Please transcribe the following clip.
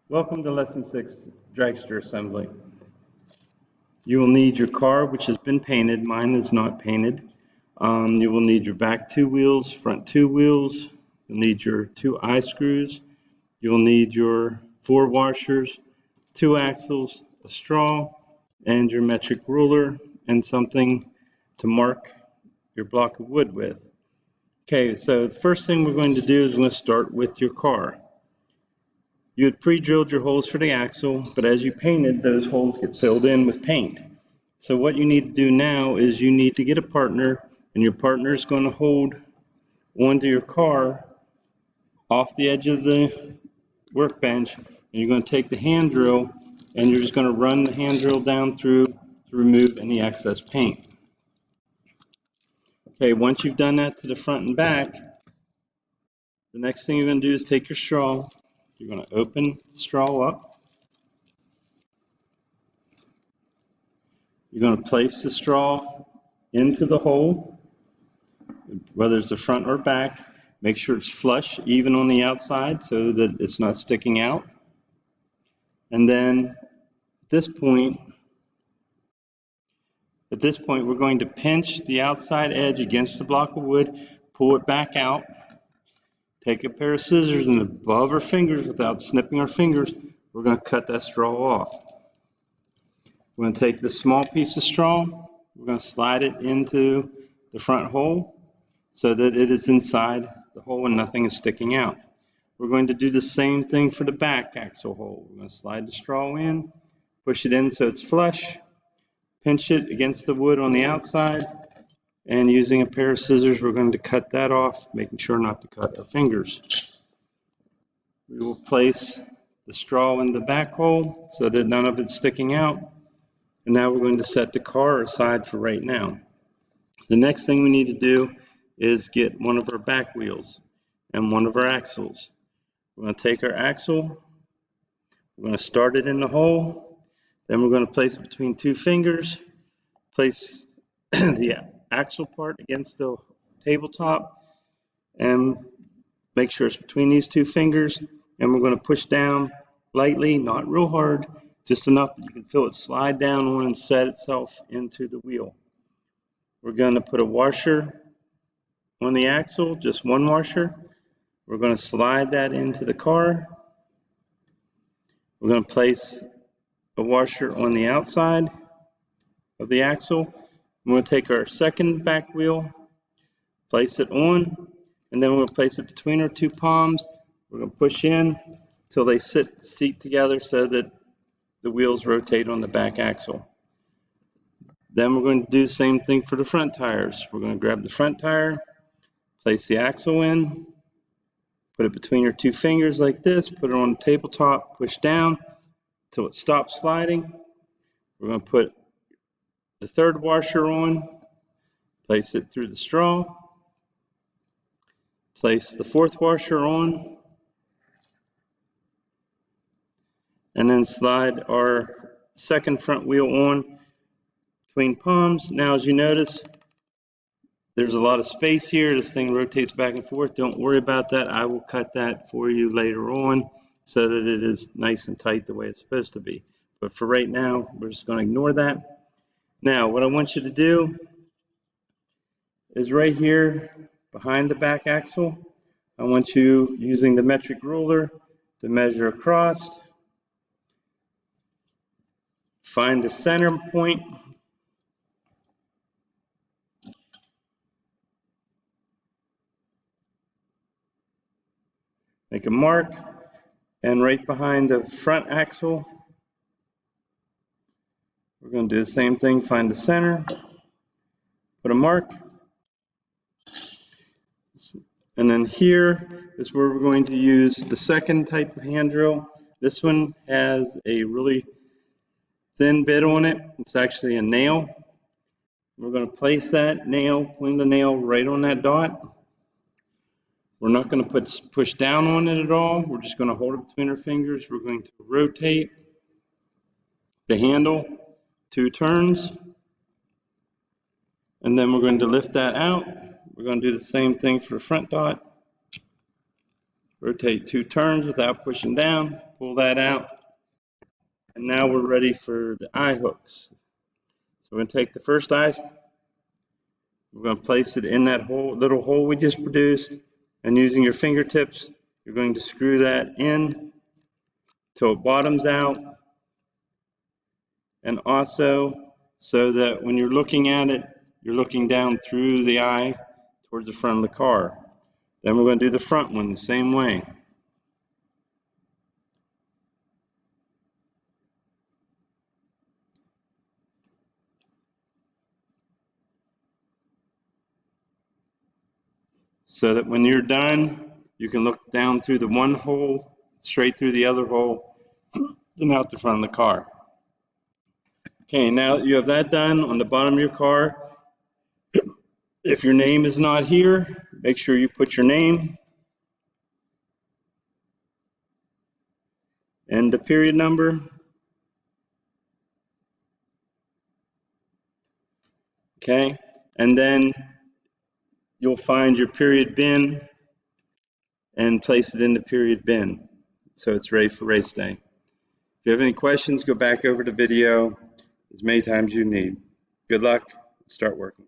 Welcome to Lesson 6, Dragster Assembly. You will need your car, which has been painted. Mine is not painted. You will need your back two wheels, front two wheels. You'll need your two eye screws. You'll need your four washers, two axles, a straw, and your metric ruler, and something to mark your block of wood with. Okay, so the first thing we're going to do is we're going to start with your car. You had pre-drilled your holes for the axle, but as you painted, those holes get filled in with paint. So what you need to do now is you need to get a partner, and your partner is going to hold onto your car off the edge of the workbench, and you're going to take the hand drill, and you're just going to run the hand drill down through to remove any excess paint. Okay, once you've done that to the front and back, the next thing you're going to do is take your straw. You're going to open the straw up. You're going to place the straw into the hole, whether it's the front or back. Make sure it's flush, even on the outside, so that it's not sticking out. And then at this point, we're going to pinch the outside edge against the block of wood, pull it back out, take a pair of scissors, and above our fingers, without snipping our fingers, we're going to cut that straw off. We're going to take this small piece of straw, we're going to slide it into the front hole so that it is inside the hole and nothing is sticking out. We're going to do the same thing for the back axle hole. We're going to slide the straw in, push it in so it's flush, pinch it against the wood on the outside, and using a pair of scissors, we're going to cut that off, making sure not to cut our fingers. We will place the straw in the back hole so that none of it's sticking out. And now we're going to set the car aside for right now. The next thing we need to do is get one of our back wheels and one of our axles. We're going to take our axle, we're going to start it in the hole, then we're going to place it between two fingers, place the axle part against the tabletop, and make sure it's between these two fingers, and we're going to push down lightly, not real hard, just enough that you can feel it slide down on and set itself into the wheel. We're going to put a washer on the axle, just one washer. We're going to slide that into the car. We're going to place a washer on the outside of the axle. I'm going to take our second back wheel, place it on, and then we're going to place it between our two palms. We're going to push in until they seat together so that the wheels rotate on the back axle. Then we're going to do the same thing for the front tires. We're going to grab the front tire, place the axle in, put it between your two fingers like this, put it on the tabletop, push down until it stops sliding. We're going to put the third washer on, place it through the straw, place the fourth washer on, and then slide our second front wheel on between palms. Now, as you notice, there's a lot of space here. This thing rotates back and forth. Don't worry about that. I will cut that for you later on so that it is nice and tight the way it's supposed to be. But for right now, we're just going to ignore that. Now, what I want you to do is right here behind the back axle, I want you, using the metric ruler, to measure across, find the center point, make a mark, and right behind the front axle, we're going to do the same thing, find the center, put a mark, and then here is where we're going to use the second type of hand drill. This one has a really thin bit on it. It's actually a nail. We're going to place that nail, point the nail right on that dot. We're not going to push down on it at all. We're just going to hold it between our fingers. We're going to rotate the handle 2 turns, and then we're going to lift that out. We're going to do the same thing for the front dot. Rotate 2 turns without pushing down. pull that out. And now we're ready for the eye hooks. So we're going to take the first eye, we're going to place it in that little hole we just produced, and using your fingertips, you're going to screw that in till it bottoms out, and also so that when you're looking at it, you're looking down through the eye towards the front of the car. Then we're going to do the front one the same way. So that when you're done, you can look down through the one hole, straight through the other hole, and out the front of the car. Okay, now that you have that done on the bottom of your car, if your name is not here, make sure you put your name and the period number. Okay, and then you'll find your period bin and place it in the period bin so it's ready for race day. If you have any questions, go back over the video as many times as you need. Good luck. Start working.